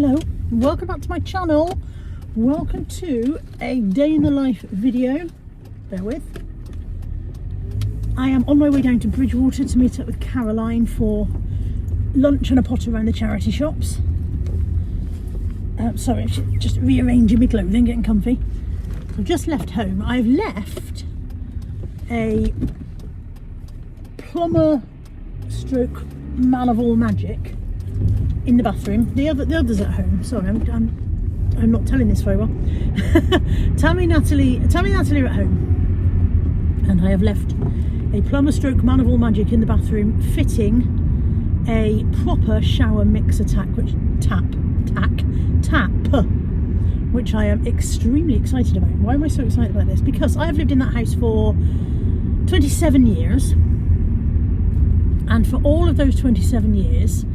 Hello, welcome back to my channel. Welcome to a day in the life video. Bear with. I am on my way down to Bridgewater to meet up with Caroline for lunch and a potter around the charity shops. Sorry, I'm just rearranging my clothing, getting comfy. I've just left home. I've left a plumber stroke man of all magic in the bathroom. The others at home. Sorry, I'm not telling this very well. Tammy, Natalie are at home, and I have left a plumber stroke man of all magic in the bathroom, fitting a proper shower mixer tap, which I am extremely excited about. Why am I so excited about this? Because I have lived in that house for 27 years, and for all of those 27 years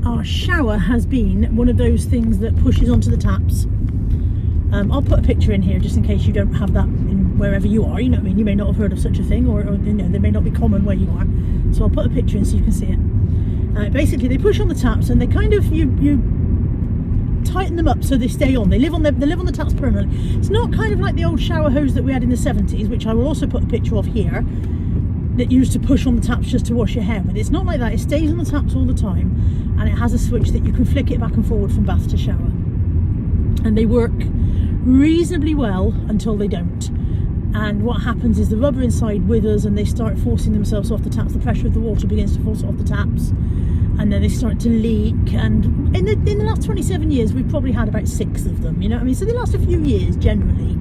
our shower has been one of those things that pushes onto the taps. I'll put a picture in here just in case you don't have that in wherever you are. You know what I mean? You may not have heard of such a thing, or you know, they may not be common where you are. So I'll put a picture in so you can see it. Basically, they push on the taps, and they kind of you tighten them up so they stay on. They live on the taps permanently. It's not kind of like the old shower hose that we had in the 70s, which I will also put a picture of here, that used to push on the taps just to wash your hair with. It's not like that. It stays on the taps all the time, and it has a switch that you can flick it back and forward from bath to shower, and they work reasonably well until they don't. And what happens is the rubber inside withers and they start forcing themselves off the taps. The pressure of the water begins to force it off the taps, and then they start to leak. And in the last 27 years we've probably had about 6 of them, you know what I mean? So they last a few years generally,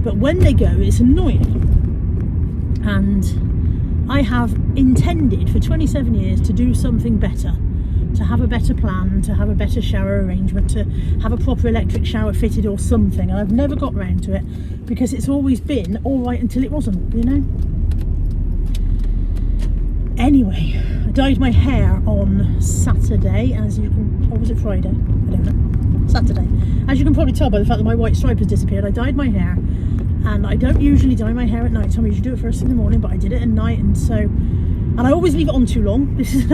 but when they go, it's annoying. And I have intended for 27 years to do something better, to have a better plan, to have a better shower arrangement, to have a proper electric shower fitted or something, and I've never got round to it because it's always been all right until it wasn't, you know. Anyway, I dyed my hair on Saturday, as you can, or was it Friday? I don't know. Saturday. As you can probably tell by the fact that my white stripe has disappeared, I dyed my hair. And I don't usually dye my hair at night time. I usually do it first thing in the morning, but I did it at night, and I always leave it on too long. This is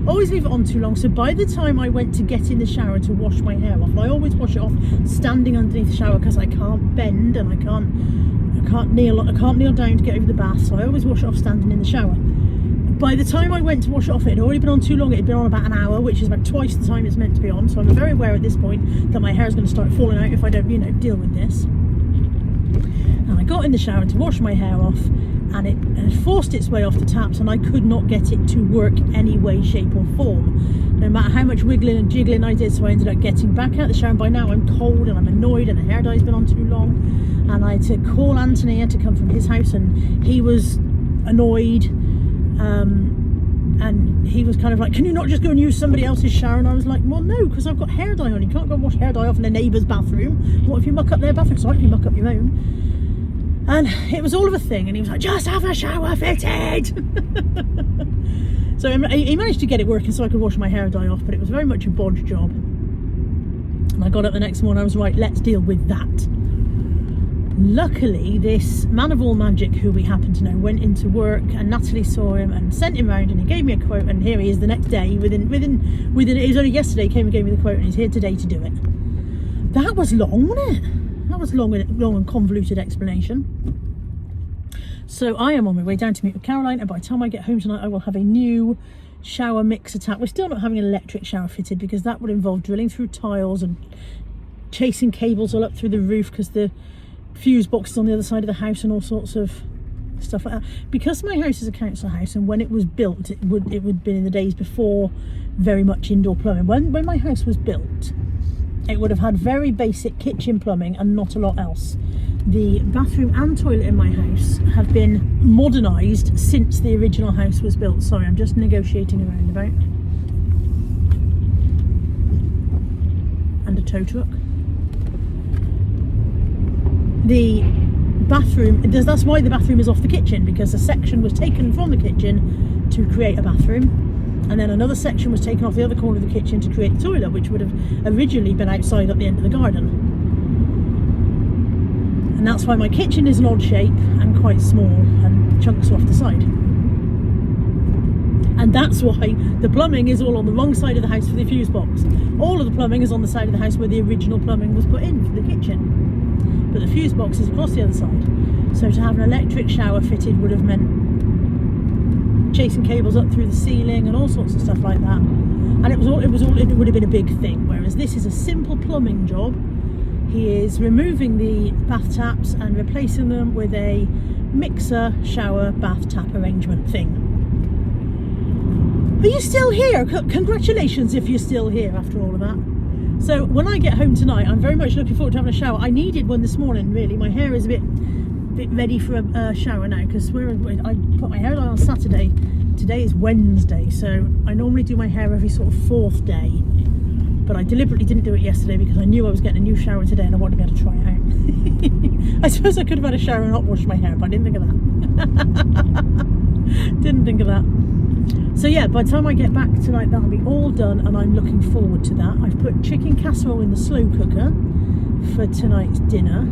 always leave it on too long. So by the time I went to get in the shower to wash my hair off, and I always wash it off standing underneath the shower because I can't bend and I can't kneel down to get over the bath. So I always wash it off standing in the shower. By the time I went to wash it off, it had already been on too long. It had been on about an hour, which is about twice the time it's meant to be on. So I'm very aware at this point that my hair is going to start falling out if I don't, you know, deal with this. And I got in the shower to wash my hair off, and it forced its way off the taps, and I could not get it to work any way, shape or form, no matter how much wiggling and jiggling I did. So I ended up getting back out of the shower, and by now I'm cold and I'm annoyed, and the hair dye's been on too long, and I had to call Anthony to come from his house, and he was annoyed, and he was kind of like, can you not just go and use somebody else's shower? And I was like, well, no, because I've got hair dye on. You can't go and wash hair dye off in a neighbour's bathroom. What if you muck up their bathroom? So I can muck up your own. And it was all of a thing, and he was like, just have a shower fitted. So he managed to get it working so I could wash my hair dye off, but it was very much a bodge job. And I got up the next morning, I was right, let's deal with that. Luckily, this man of all magic, who we happen to know, went into work, and Natalie saw him and sent him round, and he gave me a quote, and here he is the next day, within it was only yesterday he came and gave me the quote, and he's here today to do it. That was long, wasn't it? That was long and convoluted explanation. So I am on my way down to meet with Caroline, and by the time I get home tonight I will have a new shower mixer tap. We're still not having an electric shower fitted because that would involve drilling through tiles and chasing cables all up through the roof because the fuse box is on the other side of the house and all sorts of stuff like that. Because my house is a council house, and when it was built it would have been in the days before very much indoor plumbing. When my house was built, it would have had very basic kitchen plumbing and not a lot else. The bathroom and toilet in my house have been modernised since the original house was built. Sorry, I'm just negotiating a roundabout. And a tow truck. The bathroom, that's why the bathroom is off the kitchen, because a section was taken from the kitchen to create a bathroom. And then another section was taken off the other corner of the kitchen to create the toilet, which would have originally been outside at the end of the garden. And that's why my kitchen is an odd shape and quite small and chunks off the side. And that's why the plumbing is all on the wrong side of the house for the fuse box. All of the plumbing is on the side of the house where the original plumbing was put in for the kitchen. But the fuse box is across the other side. So to have an electric shower fitted would have meant chasing cables up through the ceiling and all sorts of stuff like that. And it would have been a big thing. Whereas this is a simple plumbing job. He is removing the bath taps and replacing them with a mixer shower bath tap arrangement thing. Are you still here? Congratulations if you're still here after all of that. So when I get home tonight, I'm very much looking forward to having a shower. I needed one this morning, really. My hair is a bit ready for a shower now, because I put my hair on Saturday. Today is Wednesday, so I normally do my hair every sort of 4th day. But I deliberately didn't do it yesterday because I knew I was getting a new shower today and I wanted to be able to try it out. I suppose I could have had a shower and not washed my hair, but I didn't think of that. Didn't think of that. So yeah, by the time I get back tonight, that'll be all done, and I'm looking forward to that. I've put chicken casserole in the slow cooker for tonight's dinner.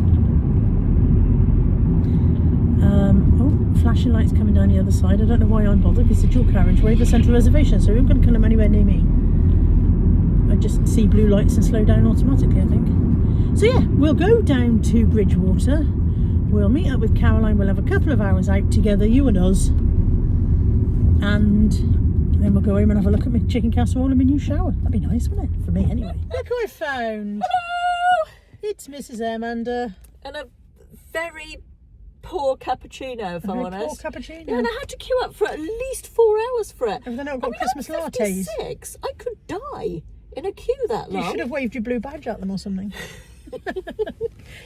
Oh, flashing lights coming down the other side. I don't know why I'm bothered, because it's a dual carriageway, the central reservation, so you're not going to come anywhere near me. I just see blue lights and slow down automatically, I think. So yeah, we'll go down to Bridgewater. We'll meet up with Caroline. We'll have a couple of hours out together, you and us. And then we'll go home and have a look at my chicken casserole and my new shower. That'd be nice, wouldn't it? For me, anyway. Look who I found. Hello! It's Mrs. M and a very poor cappuccino, if I'm honest. Poor cappuccino. Yeah, and I had to queue up for at least 4 hours for it. Have they not got Christmas I'm lattes? 56. I could die in a queue that long. You should have waved your blue badge at them or something.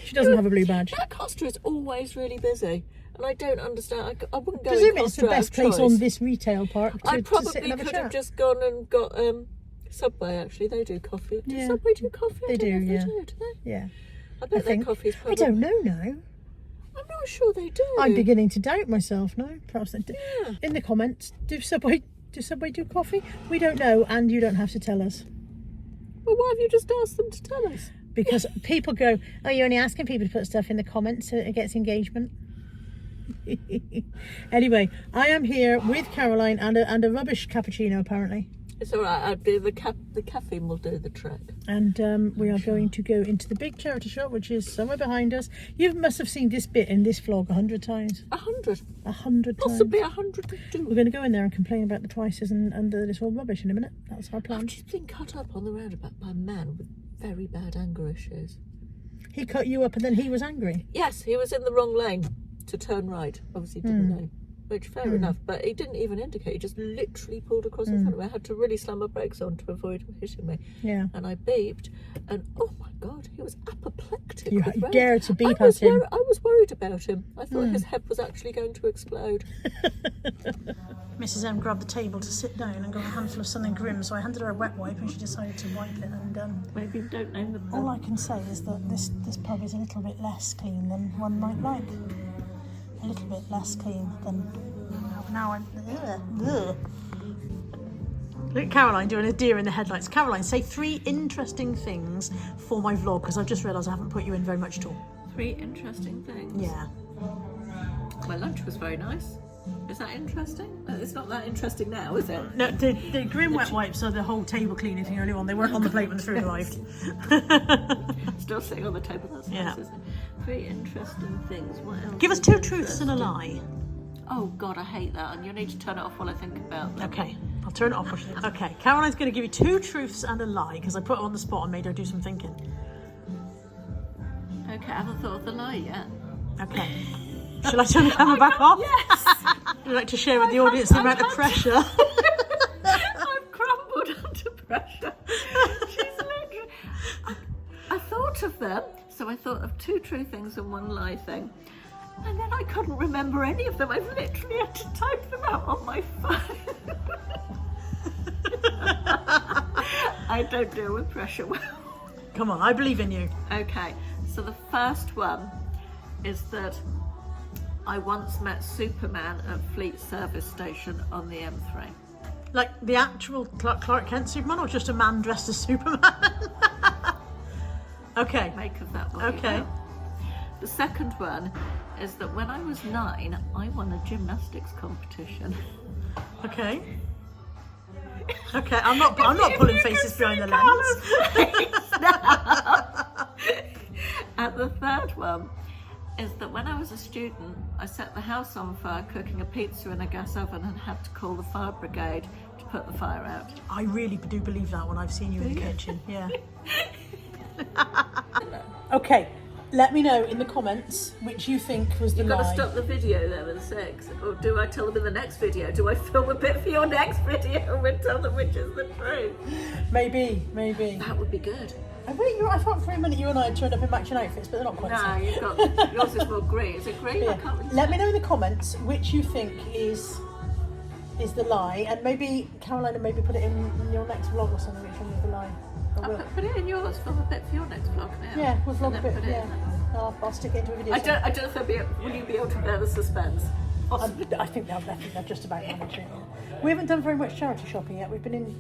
She doesn't have a blue badge. That Costa is always really busy, and I don't understand. I wouldn't go. Presume in it's the Costa best out of place choice. on this retail park to, I probably to sit and have a could chat. have just gone and got Subway. Actually, they do coffee. Do Yeah. Subway do coffee? They I don't do, know if yeah. They do they? Yeah. I bet their coffee's I probably. don't know now. I'm not sure they do. I'm beginning to doubt myself now. Perhaps they do. Yeah. In the comments, do Subway do coffee? We don't know, and you don't have to tell us. Well, why have you just asked them to tell us? Because people go, oh, you're only asking people to put stuff in the comments so it gets engagement. Anyway, I am here with Caroline and a rubbish cappuccino, apparently. It's all right. The caffeine will do the trick. And we are going to go into the big charity shop, which is somewhere behind us. You must have seen this bit in this vlog 100 times. 100. 100 times. Possibly 102. We're going to go in there and complain about the prices and that it's all rubbish in a minute. That's our plan. I've just been cut up on the roundabout by a man with very bad anger issues. He cut you up and then he was angry. Yes, he was in the wrong lane to turn right. Obviously didn't know. Which, fair enough, but he didn't even indicate. He just literally pulled across in front of me. I had to really slam my brakes on to avoid him hitting me. Yeah. And I beeped, and oh my God, he was apoplectic. You with rage. dared to beep at him. I was worried about him. I thought his head was actually going to explode. Mrs. M grabbed the table to sit down and got a handful of something grim, so I handed her a wet wipe and she decided to wipe it. And Maybe you don't name the pub. all I can say is that this pub is a little bit less clean than one might like. A little bit less clean than now. I'm. Ugh. Look at Caroline doing a deer in the headlights. Caroline, say 3 interesting things for my vlog, because I've just realised I haven't put you in very much at all. 3 interesting things. Yeah. My lunch was very nice. Is that interesting? It's not that interesting now, is it? No, the grim wet wipes are the whole table cleaning thing earlier on. They weren't on the plate when the food arrived. Still sitting on the table. That's Yeah. nice, isn't it? 3 interesting things. What else? Give us 2 truths and a lie. Oh God, I hate that. And you need to turn it off while I think about that. Okay, I'll turn it off. Okay, Caroline's going to give you 2 truths and a lie, because I put her on the spot and made her do some thinking. Okay, I haven't thought of the lie yet. Okay. Shall I turn the camera back off? Yes! Would you like to share with the audience the amount of pressure? I've crumbled under pressure. She's literally... I thought of them, so I thought of 2 true things and 1 lie thing. And then I couldn't remember any of them. I've literally had to type them out on my phone. I don't deal with pressure well. Come on, I believe in you. Okay, so the first one is that I once met Superman at Fleet Service Station on the M3. Like the actual Clark Kent Superman, or just a man dressed as Superman? Okay. Make of that what you Okay. will. The second one is that when I was 9, I won a gymnastics competition. Okay. Okay, I'm not pulling faces behind the lens. And the third one is that when I was a student, I set the house on fire cooking a pizza in a gas oven and had to call the fire brigade to put the fire out. I really do believe that when I've seen you in the kitchen. Yeah. Okay, let me know in the comments which you think was the You've got lie. to stop the video there with 6. Or do I tell them in the next video? Do I film a bit for your next video and tell them which is the truth? Maybe. That would be good. I thought for a minute you and I had turned up in matching outfits, but they're not quite the No, same. you've got yours is more green. Is it green? Yeah. I can't really Let me know in the comments which you think is the lie, and maybe Caroline will maybe put it in your next vlog or something, which one is the lie. Or will- Put it in yours. Film a bit for your next vlog now. Yeah, we'll vlog And a then bit. put it Yeah, in. I'll stick it into a video. I don't know if will you be able to bear the suspense? I think they've just about managed it. We haven't done very much charity shopping yet. We've been in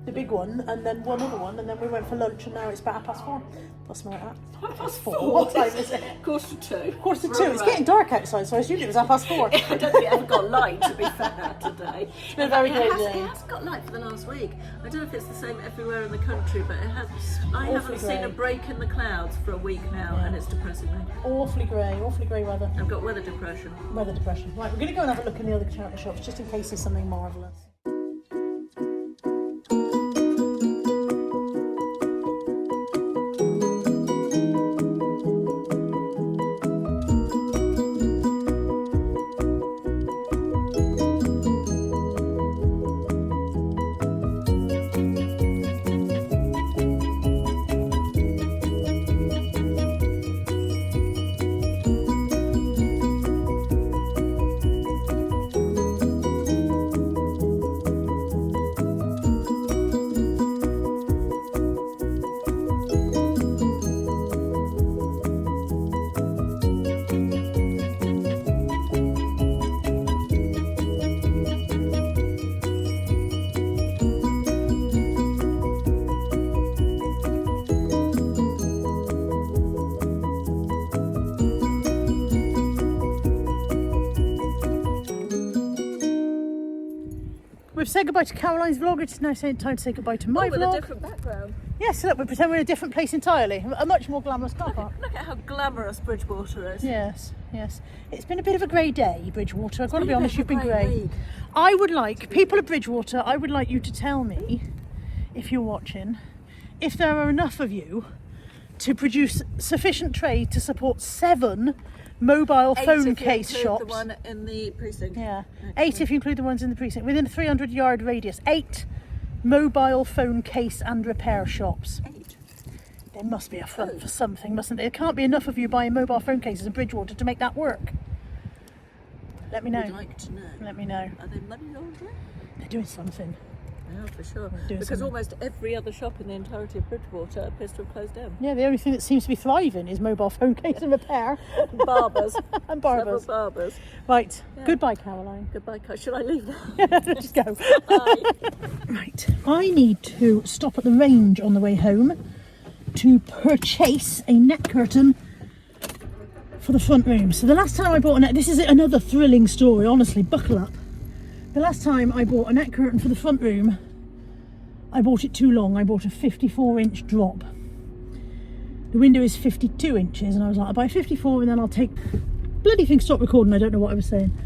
the big one and then one other one, and then we went for lunch, and now it's about 4:30. Plus something like that. 4:30. What time is it? 1:45. 1:45. It's getting dark outside, so I assumed it was 4:30. I don't think it ever got light, to be fair, today. It's been a very great day. It has got light for the last week. I don't know if it's the same everywhere in the country, but it has. I haven't seen a break in the clouds for a week now, and it's depressing me. Awfully grey weather. I've got weather depression. Weather depression. Right, we're going to go and have a look in the other charity shops just in case there's something marvellous. We've said goodbye to Caroline's vlog. It's now time to say goodbye to my with vlog. a different background. Yes, look, we pretend we're in a different place entirely. A much more glamorous car park. Look at how glamorous Bridgewater is. Yes. It's been a bit of a grey day, Bridgewater. I've got to be been a honest, bit you've of a been grey grey. week. I would like, people of Bridgewater, I would like you to tell me, if you're watching, if there are enough of you to produce sufficient trade to support 7 mobile phone case shops. The one in the precinct. Yeah, 8 if you include the ones in the precinct, within a 300-yard radius. 8 mobile phone case and repair shops. 8. There must be a front for something, mustn't there? There can't be enough of you buying mobile phone cases in Bridgewater to make that work. Let me know. I'd like to know. Let me know. Are they money laundering? They're doing something. Yeah, for sure. Doing Because something. almost every other shop in the entirety of Bridgewater appears to have closed down. Yeah, the only thing that seems to be thriving is mobile phone case and repair. Barbers. And barbers. Several barbers. Right, Yeah. goodbye, Caroline. Goodbye, Kai. Should I leave now? Just go. Bye. Right, I need to stop at the range on the way home to purchase a net curtain for the front room. So the last time I bought a net, this is another thrilling story, honestly, buckle up. The last time I bought a net curtain for the front room, I bought it too long. I bought a 54-inch drop. The window is 52 inches, and I was like, I'll buy 54 and then I'll take... Bloody thing stopped recording, I don't know what I was saying.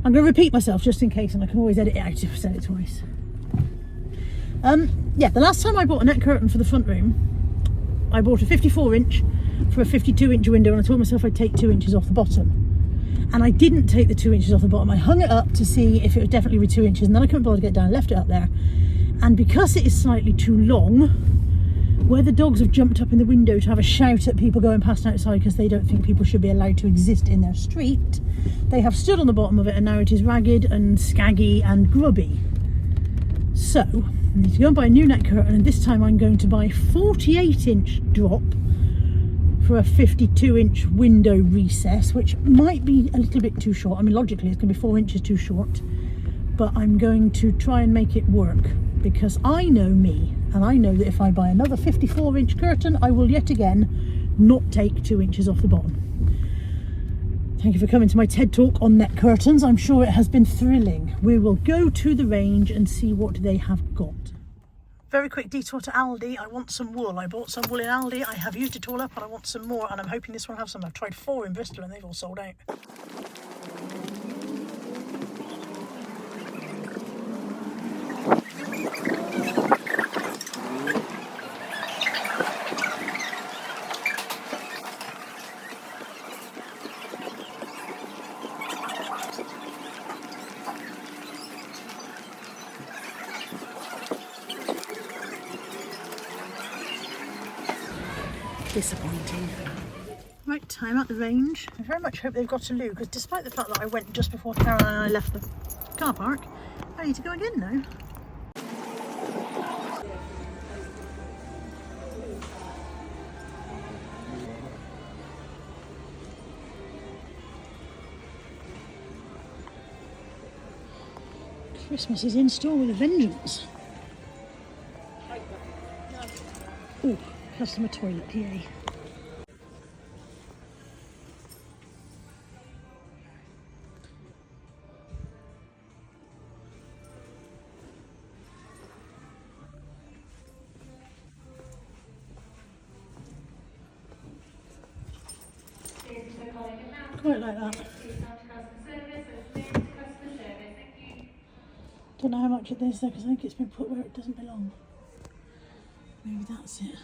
I'm going to repeat myself just in case, and I can always edit it out if I said it twice. Yeah, the last time I bought a net curtain for the front room, I bought a 54-inch for a 52-inch window, and I told myself I'd take 2 inches off the bottom. And I didn't take the 2 inches off the bottom. I hung it up to see if it was definitely with 2 inches, and then I couldn't bother to get down, left it up there. And because it is slightly too long, where the dogs have jumped up in the window to have a shout at people going past outside because they don't think people should be allowed to exist in their street, they have stood on the bottom of it, and now it is ragged and scaggy and grubby. So I need to go and buy a new net curtain, and this time I'm going to buy a 48-inch drop for a 52-inch window recess, which might be a little bit too short. I mean, logically it's going to be 4 inches too short, but I'm going to try and make it work, because I know me, and I know that if I buy another 54-inch curtain, I will yet again not take 2 inches off the bottom. Thank you for coming to my TED Talk on net curtains. I'm sure it has been thrilling. We will go to the range and see what they have got. Very quick detour to Aldi. I want some wool. I bought some wool in Aldi. I have used it all up and I want some more, and I'm hoping this one will have some. I've tried 4 in Bristol and they've all sold out. Disappointing. Right, I'm at the range. I very much hope they've got a loo, because despite the fact that I went just before Caroline and I left the car park, I need to go again now. Christmas is in store with a vengeance. Oh, customer toilet PA. Quite like that. Don't know how much it is though, because I think it's been put where it doesn't belong. Maybe that's it.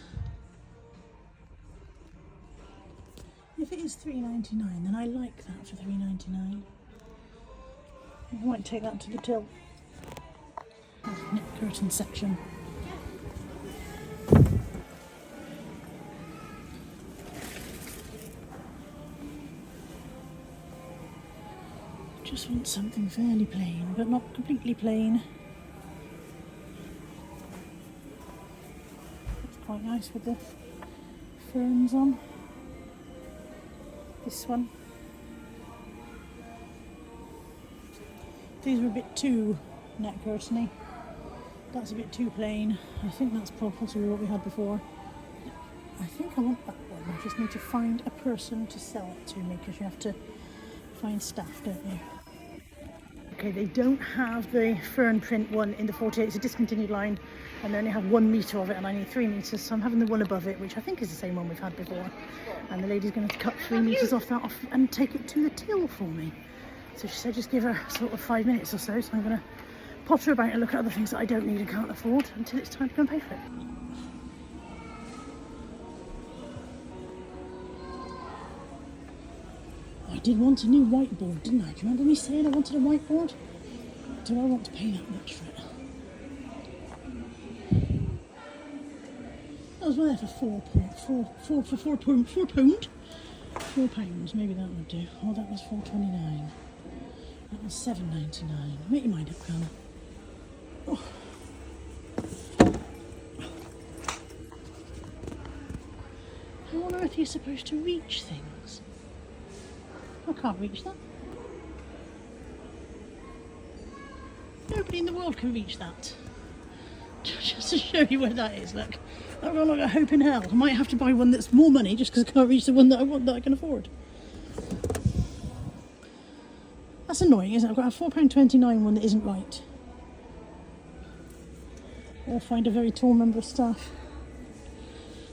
If it is $3.99, then I like that for $3.99. I might take that to the till. Net curtain section. Just want something fairly plain, but not completely plain. It's quite nice with the ferns on. This one. These were a bit too net curtainy. That's a bit too plain. I think that's possibly what we had before. I think I want that one. I just need to find a person to sell it to me, because you have to find staff, don't you? Okay, they don't have the fern print one in the 48. It's a discontinued line, and they only have 1 metre of it, and I need 3 metres, so I'm having the one above it, which I think is the same one we've had before. And the lady's going to cut 3 metres off that and take it to the till for me. So she said just give her sort of 5 minutes or so, so I'm going to potter about and look at other things that I don't need and can't afford until it's time to go and pay for it. I did want a new whiteboard, didn't I? Do you remember me saying I wanted a whiteboard? Do I want to pay that much for it? That was there for £4. Maybe that would do. Oh, that was $4.29. That was $7.99. Make your mind up, Carla. Oh. How on earth are you supposed to reach things? I can't reach that. Nobody in the world can reach that. Just to show you where that is, look. I've got like a hope in hell. I might have to buy one that's more money just because I can't reach the one that I want, that I can afford. That's annoying, isn't it? I've got a £4.29 one that isn't right. Or find a very tall member of staff.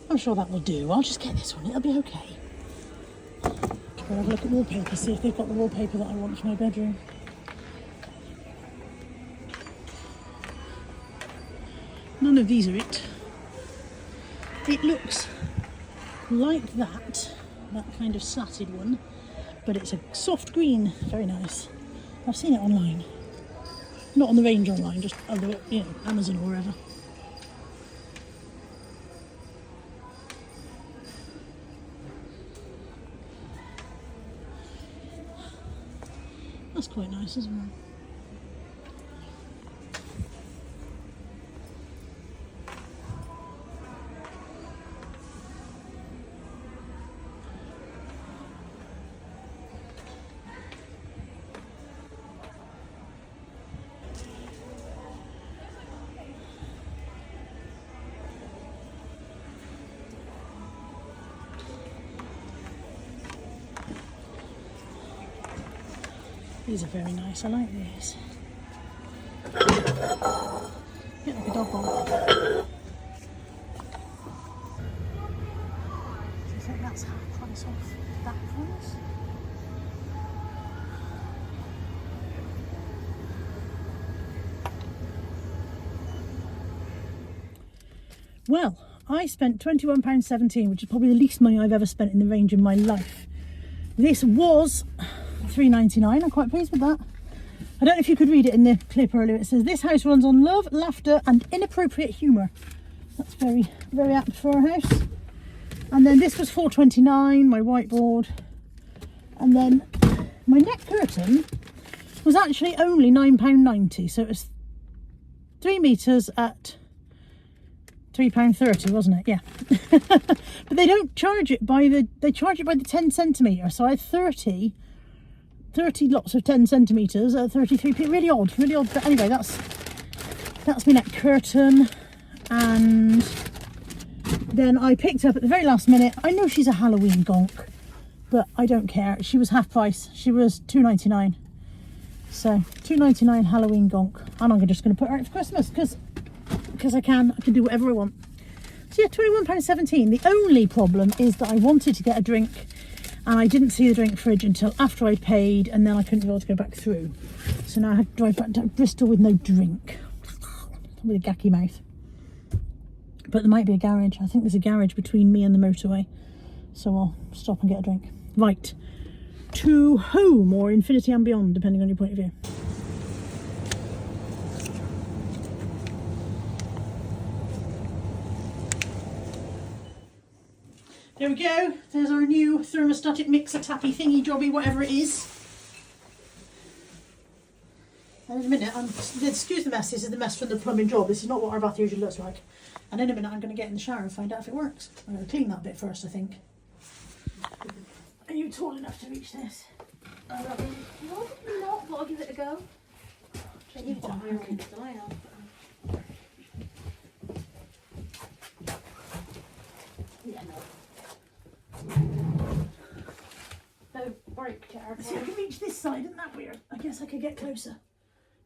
I'm sure that will do. I'll just get this one, it'll be okay. I'll have a look at wallpaper, see if they've got the wallpaper that I want for my bedroom. None of these are it. It looks like that kind of slatted one, but it's a soft green, very nice. I've seen it online. Not on the range online, just other, Amazon or wherever. That's quite nice, isn't it? These are very nice. I like these. Get like a dog bowl. Do you think that's half price off that price? Well, I spent £21.17, which is probably the least money I've ever spent in the range in my life. This was £3.99. I'm quite pleased with that. I don't know if you could read it in the clip earlier. It says, this house runs on love, laughter and inappropriate humour. That's very, very apt for our house. And then this was £4.29, my whiteboard. And then my net curtain was actually only £9.90. So it was 3 metres at £3.30, wasn't it? Yeah. But they don't charge it by they charge it by the 10 centimetre. So I had 30 lots of 10 centimetres at 33p. Really odd. But anyway, that's my net curtain. And then I picked up at the very last minute. I know she's a Halloween gonk, but I don't care. She was half price. She was £2.99. So £2.99 Halloween gonk. And I'm just going to put her out for Christmas because I can do whatever I want. So yeah, £21.17. The only problem is that I wanted to get a drink and I didn't see the drink fridge until after I paid, and then I couldn't be able to go back through. So now I have to drive back to Bristol with no drink. With a gacky mouth. But there might be a garage. I think there's a garage between me and the motorway. So I'll stop and get a drink. Right. To home or infinity and beyond, depending on your point of view. There we go. There's our new thermostatic mixer tappy thingy jobby, whatever it is. And in a minute, excuse the mess, this is the mess from the plumbing job. This is not what our bath usually looks like. And in a minute I'm going to get in the shower and find out if it works. I'm going to clean that bit first, I think. Are you tall enough to reach this? No, probably not, but I'll give it a go. You've got higher range than I have. Yeah, no. Don't break it. See, I can reach this side, isn't that weird? I guess I could get closer.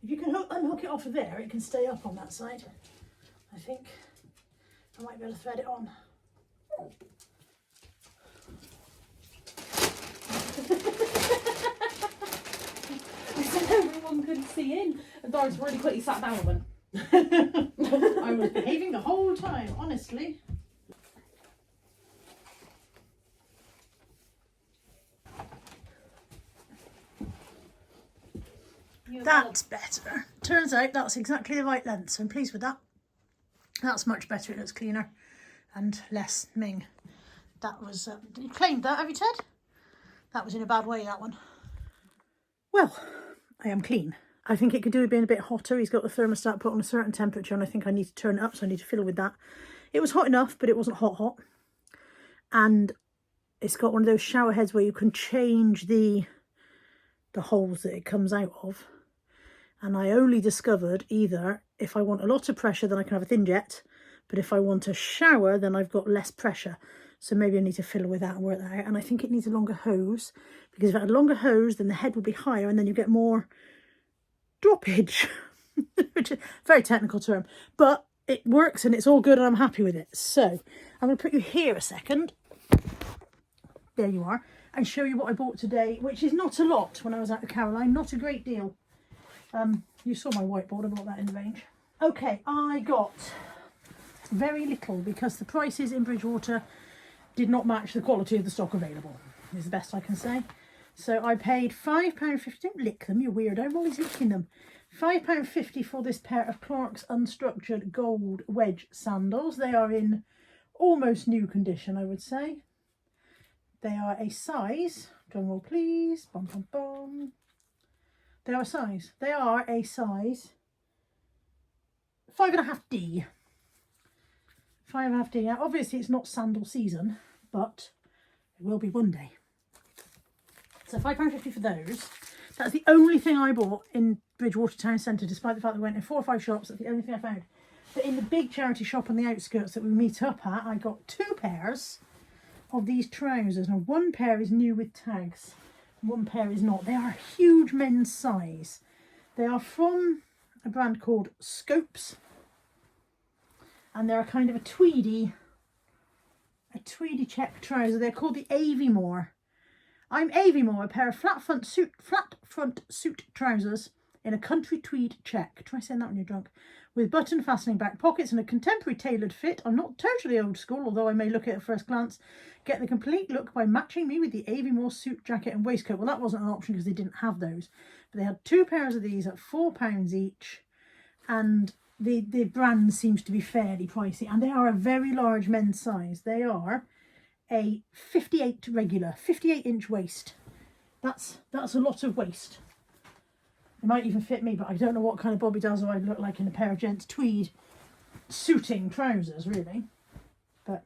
If you can unhook it off of there, it can stay up on that side. I think I might be able to thread it on. I said everyone couldn't see in. And Doris really quickly sat down and went. I was behaving the whole time, honestly. That's better. Turns out that's exactly the right length, so I'm pleased with that. That's much better. It looks cleaner and less ming. That was you claimed that, have you, Ted? That was in a bad way, that one. Well, I am clean. I think it could do with being a bit hotter. He's got the thermostat put on a certain temperature and I think I need to turn it up, so I need to fiddle with that. It was hot enough, but it wasn't hot. And it's got one of those shower heads where you can change the holes that it comes out of. And I only discovered either if I want a lot of pressure, then I can have a thin jet. But if I want a shower, then I've got less pressure. So maybe I need to fiddle with that and work that out. And I think it needs a longer hose, because if I had a longer hose, then the head would be higher and then you get more droppage, which is a very technical term. But it works and it's all good and I'm happy with it. So I'm going to put you here a second. There you are. And show you what I bought today, which is not a lot when I was out with Caroline. Not a great deal. You saw my whiteboard, I bought that in the range. Okay, I got very little because the prices in Bridgewater did not match the quality of the stock available, is the best I can say. So I paid £5.50, don't lick them, you weirdo, I'm always licking them. £5.50 for this pair of Clark's Unstructured Gold Wedge Sandals. They are in almost new condition, I would say. They are a size, drum roll please, bum bum bum. They are a size 5.5D. 5.5D. Now obviously it's not sandal season, but it will be one day. So £5.50 for those. That's the only thing I bought in Bridgewater Town Centre, despite the fact that we went in 4 or 5 shops. That's the only thing I found. But in the big charity shop on the outskirts that we meet up at, I got 2 pairs of these trousers. Now one pair is new with tags. one pair is not. They are a huge men's size. They are from a brand called Scopes, and they're a kind of a tweedy check trouser. They're called the Aviemore. I'm Aviemore, a pair of flat front suit trousers in a country tweed check. Try saying that when you're drunk. With button fastening back pockets and a contemporary tailored fit. I'm not totally old school, although I may look at first glance. Get the complete look by matching me with the Aviemore suit jacket and waistcoat. Well, that wasn't an option because they didn't have those. But they had 2 pairs of these at £4 each. And the brand seems to be fairly pricey. And they are a very large men's size. They are a 58 regular, 58-inch waist. That's a lot of waist. It might even fit me, but I don't know what kind of Bobby Dazzle I'd look like in a pair of gents tweed suiting trousers, really. But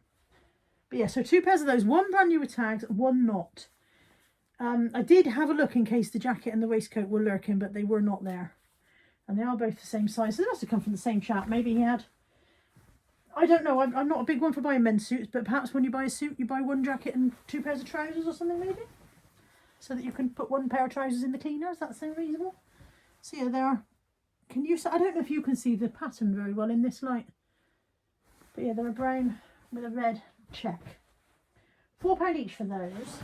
yeah, so 2 pairs of those, 1 brand new with tags, 1 not. I did have a look in case the jacket and the waistcoat were lurking, but they were not there. And they are both the same size, so they must have come from the same chap. Maybe he had, I don't know, I'm not a big one for buying men's suits, but perhaps when you buy a suit, you buy 1 jacket and 2 pairs of trousers or something, maybe? So that you can put 1 pair of trousers in the cleaner. Does that sound reasonable? So yeah, there are, I don't know if you can see the pattern very well in this light. But yeah, they're a brown with a red check. £4 each for those.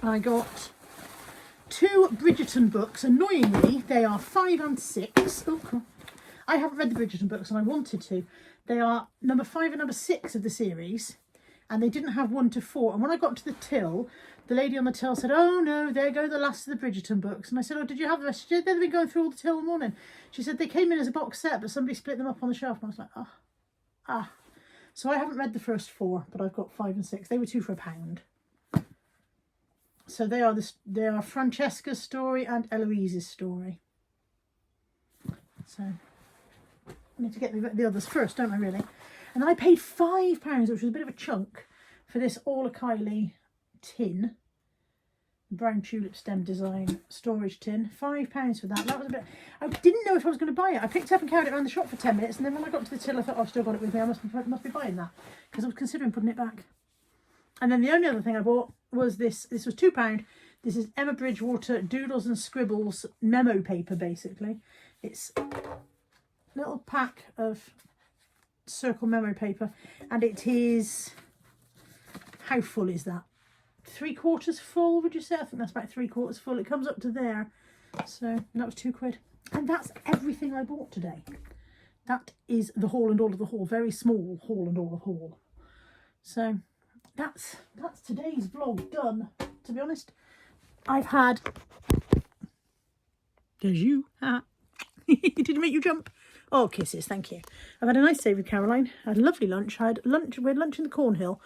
I got 2 Bridgerton books. Annoyingly, they are 5 and 6. Oh, cool. I haven't read the Bridgerton books and I wanted to. They are number 5 and number 6 of the series. And they didn't have 1 to 4. And when I got to the till, the lady on the till said, "Oh no, there go the last of the Bridgerton books." And I said, "Oh, did you have the rest?" She said, "They've been going through all the till all morning." She said, "They came in as a box set, but somebody split them up on the shelf." And I was like, ah. So I haven't read the first 4, but I've got 5 and 6. They were 2 for £1. So they are Francesca's story and Eloise's story. So I need to get the others first, don't I, really? And then I paid £5, which was a bit of a chunk, for this All Kylie tin, brown tulip stem design storage tin. £5 for that. That was a bit, I didn't know if I was going to buy it. I picked it up and carried it around the shop for 10 minutes, and then when I got to the till I thought, I've still got it with me, I must be buying that, because I was considering putting it back. And then the only other thing I bought was this was £2. This is Emma Bridgewater Doodles and Scribbles memo paper, basically. It's a little pack of circle memo paper, and it is, how full is that? 3/4 full, would you say? I think that's about 3/4 full. It comes up to there. So that was £2. And that's everything I bought today. That is the haul and all of the haul. Very small haul and all of haul. So that's today's vlog done. To be honest, I've had, there's you. Did it make you jump? Oh, kisses, thank you. I've had a nice day with Caroline. I had a lovely lunch. We had lunch in the Cornhill,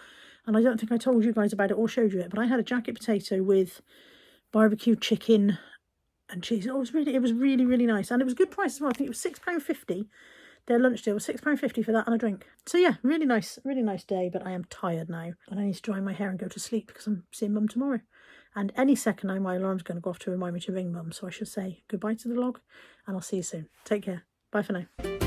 and I don't think I told you guys about it or showed you it, but I had a jacket potato with barbecue chicken and cheese. It was really, really nice, and it was a good price as well. I think it was £6.50. Their lunch deal was £6.50 for that and a drink. So yeah, really nice day, but I am tired now, and I need to dry my hair and go to sleep because I'm seeing Mum tomorrow. And any second now my alarm's going to go off to remind me to ring Mum, so I should say goodbye to the vlog, and I'll see you soon. Take care. Bye for now.